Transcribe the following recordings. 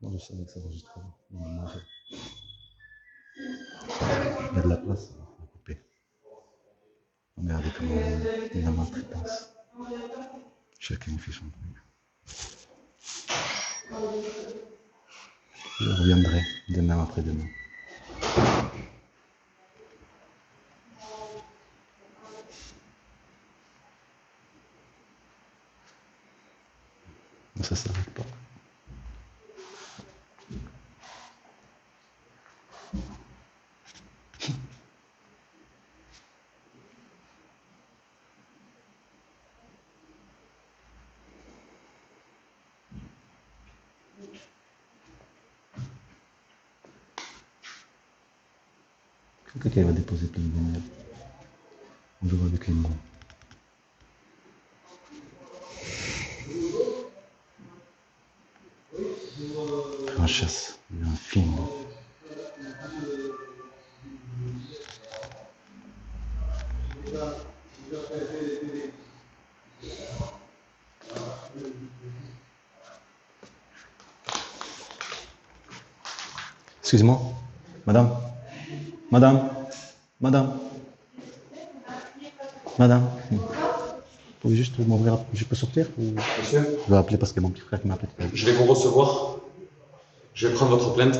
Moi, je savais que ça enregistrait. Normalement, il y a de la place, il faut couper. Regardez comment il y a la maltraitance. Chacun fait son truc. Je reviendrai demain après-demain. Mais ça ne s'arrête pas. Quelqu'un va déposer plein de lumière. On joue avec les mots. Franchesse, il y a un film. Excusez-moi, madame, madame, madame, madame. Vous pouvez juste m'ouvrir, je peux sortir ou... Monsieur, Je vais appeler parce que mon petit frère qui m'a appelé. je vais vous recevoir. Je vais prendre votre plainte.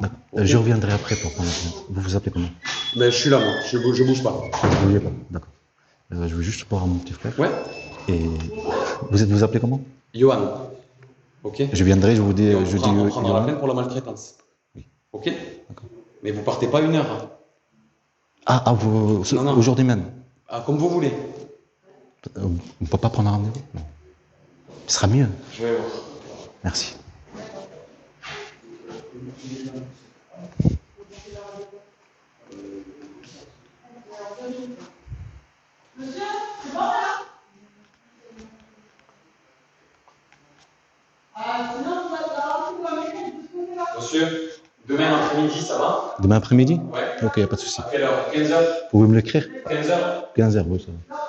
D'accord. Je reviendrai après pour prendre la plainte. Vous vous appelez comment? Ben, je suis là, moi. Je bouge pas. Vous ne bougez pas, d'accord. Je veux juste voir mon petit frère. Ouais. Et vous appelez comment? Johan. Ok. Je viendrai, je vous dis. Et on Je prendra la dis. plainte pour la maltraitance. Oui. Ok. D'accord. Mais vous partez pas 1 heure. Hein. Vous, Non. aujourd'hui même. Ah, comme vous voulez. On ne peut pas prendre un rendez-vous? Non. Ce sera mieux. Je vais voir. Merci. Monsieur, demain après-midi, ça va? Demain après-midi? Ouais. Ok, y a pas de souci. À quelle heure? 15 heures? Vous pouvez me l'écrire? 15 heures? 15h, oui, ça va.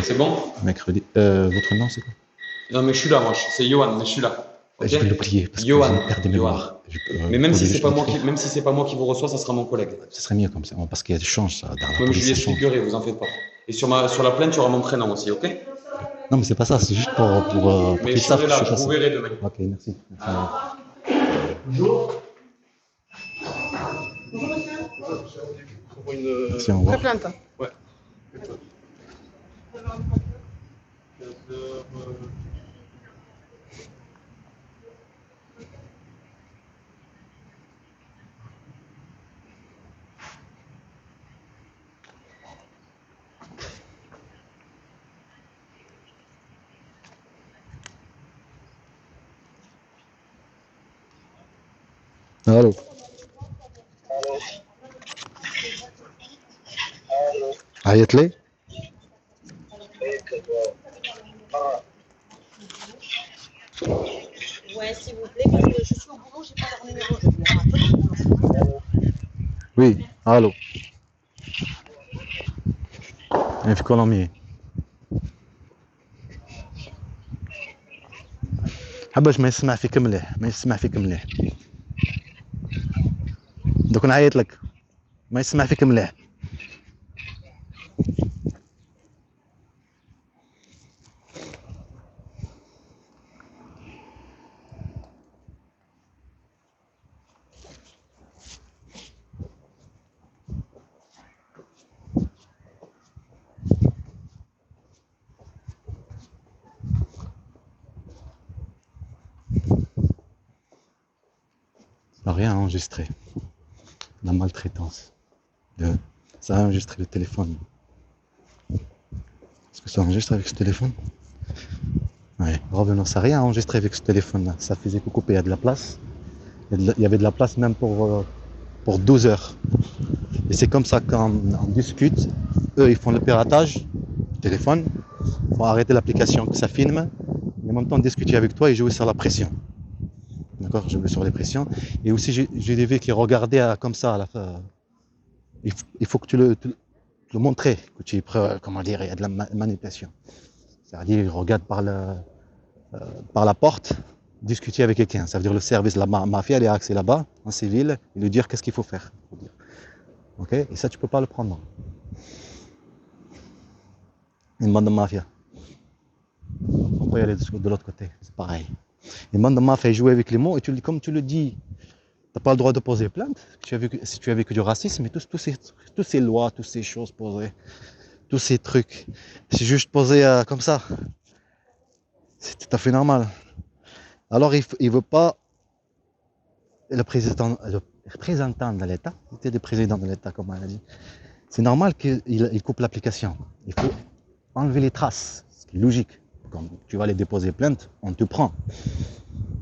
C'est bon? Mercredi. Votre nom, c'est quoi? Non, mais je suis là, moi. C'est Johan, mais je suis là. Okay. Je vais l'oublier parce que Johan. j'ai perdu mémoire. Mais même si c'est pas moi qui vous reçoit, ça sera mon collègue. Ce serait mieux comme ça, parce qu'il y a des chances dans la Même je police. lui expliquerai, vous en faites pas. Et sur la plainte, il y aura mon prénom aussi, ok? Non, mais c'est pas ça, c'est juste pour Mais qu'ils je serai savent là, que je je vous suis verrai demain. Ok, merci. Bonjour. Merci, au revoir. Plainte. Ouais. Allô. عيط لي؟ Ouais, s'il vous plaît, parce que je suis au boulot, j'ai pas leur numéro, je vais les rappeler. Oui, الو. أنا في كولومبيا. حباش ما يسمع فيك مليح، ما يسمع فيك مليح. دوك نعيط لك. ما يسمع فيك مليح. Rien enregistré. La maltraitance. Ça a enregistré le téléphone. Est-ce que ça enregistre avec ce téléphone? Ouais, revenons, ça n'a rien enregistré avec ce téléphone-là. Ça faisait que couper, il y a de la place. Il y avait de la place même pour 12 heures. Et c'est comme ça qu'on discute. Eux, ils font le piratage du téléphone. Ils vont arrêter l'application que ça filme. Et en même temps, discuter avec toi et jouer sur la pression. D'accord, jouer sur les pressions. Et aussi, j'ai des vies qui regardaient comme ça. À la fin. Il faut que tu le montrer, que tu es prêt, comment dire, il y a de la manipulation. C'est-à-dire, il regarde par la porte, discuter avec quelqu'un. Ça veut dire le service, la mafia, elle est accès là-bas, en civil, et lui dire qu'est-ce qu'il faut faire. Ok? Et ça, tu peux pas le prendre. Une bande de mafia. On peut y aller de l'autre côté, c'est pareil. Une bande de mafia, jouer avec les mots, et comme tu le dis, tu n'as pas le droit de poser plainte. Si tu as vécu du racisme, et toutes ces lois, toutes ces choses posées, tous ces trucs, c'est juste posé comme ça. C'est tout à fait normal. Alors, il veut pas le représentant de l'État, il était le président de l'État, comme on a dit. C'est normal qu'il coupe l'application. Il faut enlever les traces, ce qui est logique. Quand tu vas aller déposer plainte, on te prend.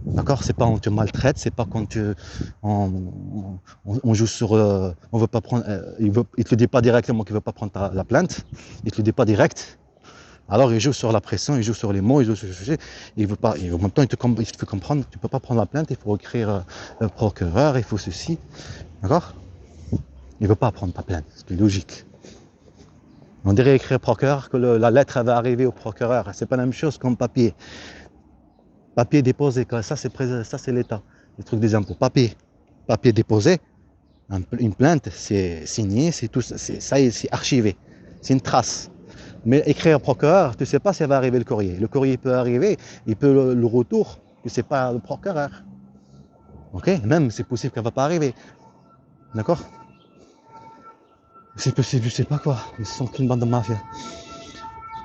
D'accord? C'est pas on te maltraite, c'est pas quand on joue sur, on veut pas prendre, il te le dit pas directement qu'il veut pas prendre la plainte, il te le dit pas direct. Alors il joue sur la pression, il joue sur les mots, il joue sur le sujet. Il veut pas, en même temps il te fait comprendre, tu peux pas prendre la plainte, il faut écrire le procureur, il faut ceci, d'accord? Il veut pas prendre ta plainte, c'est logique. On dirait écrire procureur que la lettre va arriver au procureur, c'est pas la même chose comme papier. Papier déposé, ça c'est l'État, les trucs des impôts. Papier déposé, une plainte, c'est signé, c'est tout, c'est archivé, c'est une trace. Mais écrire procureur, tu ne sais pas si ça va arriver le courrier. Le courrier peut arriver, il peut le retour, que c'est pas le procureur. Ok? Même c'est possible qu'elle ne va pas arriver. D'accord? C'est possible, je sais pas quoi. Ils sont qu'une bande de mafia.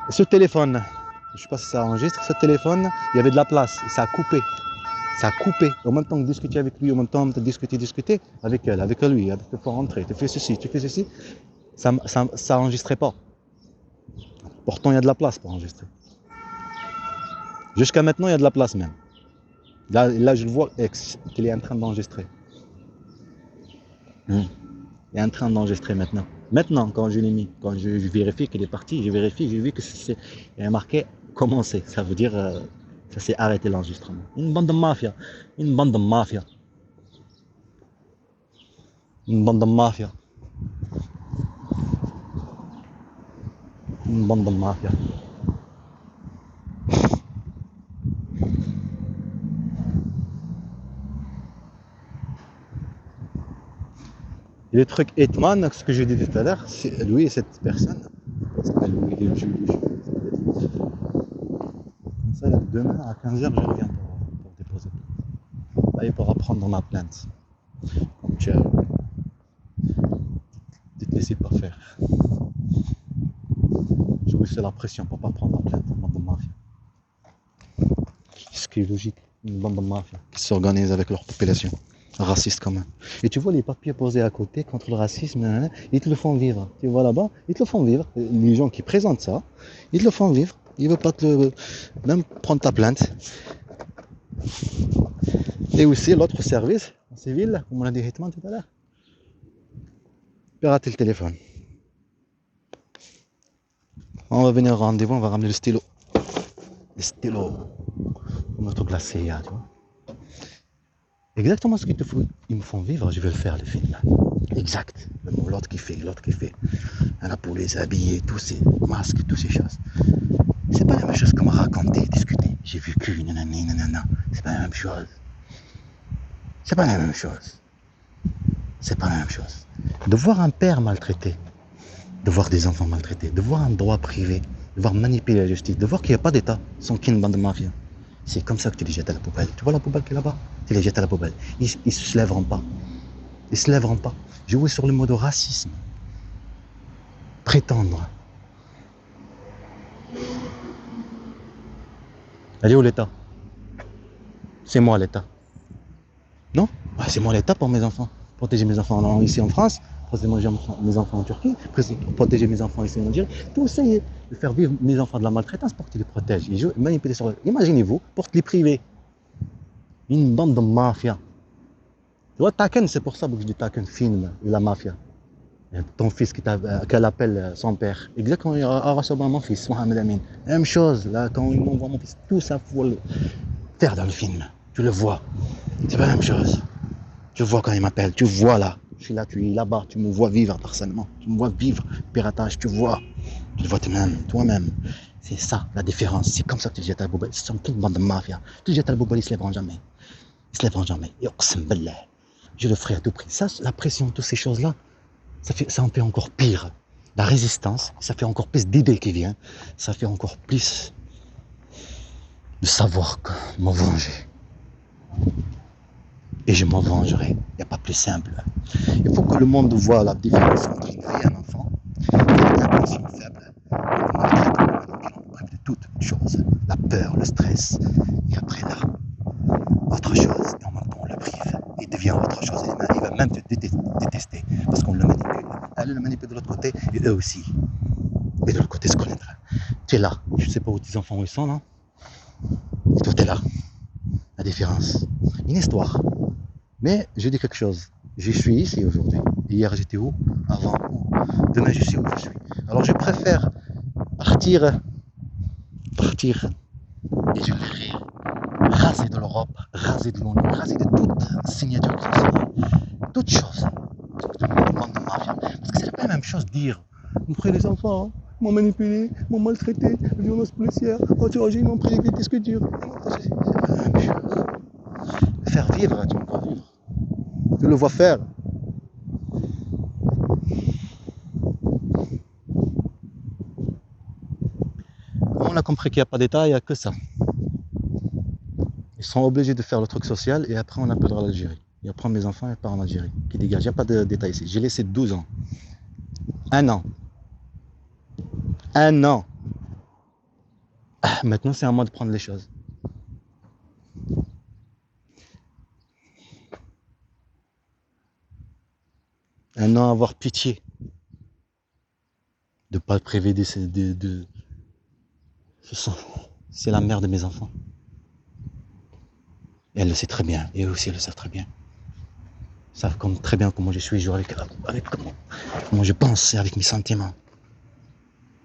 Ce téléphone, je ne sais pas si ça enregistre, ce téléphone, il y avait de la place, et ça a coupé. Ça a coupé. En même temps que discuter avec lui, en même temps que discuter avec elle, avec lui, avec il faut rentrer, tu fais ceci, ça enregistrait pas. Pourtant, il y a de la place pour enregistrer. Jusqu'à maintenant, il y a de la place même. Là je le vois qu'il est en train d'enregistrer. Il est en train d'enregistrer maintenant. Maintenant, quand je l'ai mis, quand je vérifie qu'il est parti, j'ai vu que il y a marqué commencer. Ça veut dire ça s'est arrêté l'enregistrement. Une bande de mafia. Une bande de mafia. Une bande de mafia. Une bande de mafia. Et le truc Hetman, ce que j'ai dit tout à l'heure, c'est lui et cette personne. Lui, il est le juge. Comme ça, demain à 15h, je reviens pour déposer. Là, il pourra prendre ma plainte. Donc, tu te laisser pas faire. Je vous fais la pression pour pas prendre la plainte, une bande de mafia. Ce qui est logique, une bande de mafia qui s'organise avec leur population. Raciste quand même. Et tu vois les papiers posés à côté contre le racisme, ils te le font vivre. Tu vois là-bas, ils te le font vivre. Les gens qui présentent ça, ils te le font vivre. Ils ne veulent pas même prendre ta plainte. Et aussi l'autre service civil, comme on a dit Hetman tout à l'heure, pirater le téléphone. On va venir au rendez-vous, on va ramener le stylo. Le stylo. Notre glacé, tu vois. Exactement ce qu'il te faut, ils me font vivre, je vais le faire le film. Exact. L'autre qui fait. La police habillée, tous ces masques, toutes ces choses. C'est pas la même chose qu'on m'a raconté, discuter. J'ai vécu, nanana. C'est pas la même chose. C'est pas la même chose. C'est pas la même chose. De voir un père maltraité, de voir des enfants maltraités, de voir un droit privé, de voir manipuler la justice, de voir qu'il n'y a pas d'État sans qu'il y ait une bande de mafia. C'est comme ça que tu les jettes à la poubelle. Tu vois la poubelle qui est là-bas? Tu les jettes à la poubelle. Ils se lèveront pas. Ils se lèveront pas. Jouer sur le mot de racisme. Prétendre. Elle est où l'État? C'est moi l'État. Non? Ouais, c'est moi l'État pour mes enfants. Protéger mes enfants ici en France. protéger mes enfants en Turquie, protéger mes enfants ici en Algérie, pour essayer de faire vivre mes enfants de la maltraitance pour qu'ils les protègent. Et je manipuler sur eux. Imaginez-vous, porte les privés. Une bande de mafia. Tu vois, Taken, c'est pour ça que je dis Taken, film, et la mafia. Et ton fils qu'elle appelle son père. Exactement, il a reçu mon fils, Mohamed Amin. Même chose, là, quand il m'envoie mon fils, tout ça, faut le faire dans le film. Tu le vois. C'est pas la même chose. Tu vois quand il m'appelle, tu vois là. Je suis là, tu es là-bas, tu me vois vivre harcèlement. Tu me vois vivre piratage, tu le vois toi-même. C'est ça la différence. C'est comme ça que tu dis à Talboubali. Ils sont toute une bande de mafia. Tu dis à Talboubali, ils se lèveront jamais. Ils se lèveront jamais. Et Oqsem Billah, je le ferai à tout prix. Ça, la pression, toutes ces choses-là, ça en fait encore pire. La résistance, ça fait encore plus d'idées qui viennent. Ça fait encore plus de savoir m'en venger. Et je m'en vengerai. Il n'y a pas plus simple. Il faut que le monde voit la différence entre une fille et un enfant. Il y a l'intention faible. On prive de toutes choses. La peur, le stress. Et après là, autre chose. Et en même temps, on le prive. Il devient autre chose. Il va même te détester. Parce qu'on le manipule. Elle le manipule de l'autre côté. Et eux aussi. Et de l'autre côté, se connaître. Tu es là. Je ne sais pas où tes enfants ils sont là. Et toi, tu es là. La différence. Une histoire. Mais je dis quelque chose. Je suis ici aujourd'hui. Hier, j'étais où? Avant où? Demain, je suis où je suis. Alors, je préfère partir et je vais rire. Raser de l'Europe, raser de l'ONU, raser de toute signature que ce soit. Toutes choses. Bande de mafia. Parce que c'est pas la même chose de dire. Mon frère, les enfants, hein, m'ont manipulé, m'ont maltraité, violence policière, ils m'ont pris des disques durs. C'est pas la même chose. Faire vivre, tu me vois vivre. Tu le vois faire. On a compris qu'il n'y a pas d'État, il n'y a que ça. Ils sont obligés de faire le truc social et après on appellera l'Algérie. Et après mes enfants ils partent en Algérie. Qui dégage, il n'y a pas d'État ici. J'ai laissé 12 ans. 1 an. 1 an. Maintenant c'est à moi de prendre les choses. Un an à avoir pitié. De ne pas le priver de... C'est la mère de mes enfants. Et elle le sait très bien. Et eux aussi, ils le savent très bien. Ils savent très bien comment je suis, avec comment je pense et avec mes sentiments.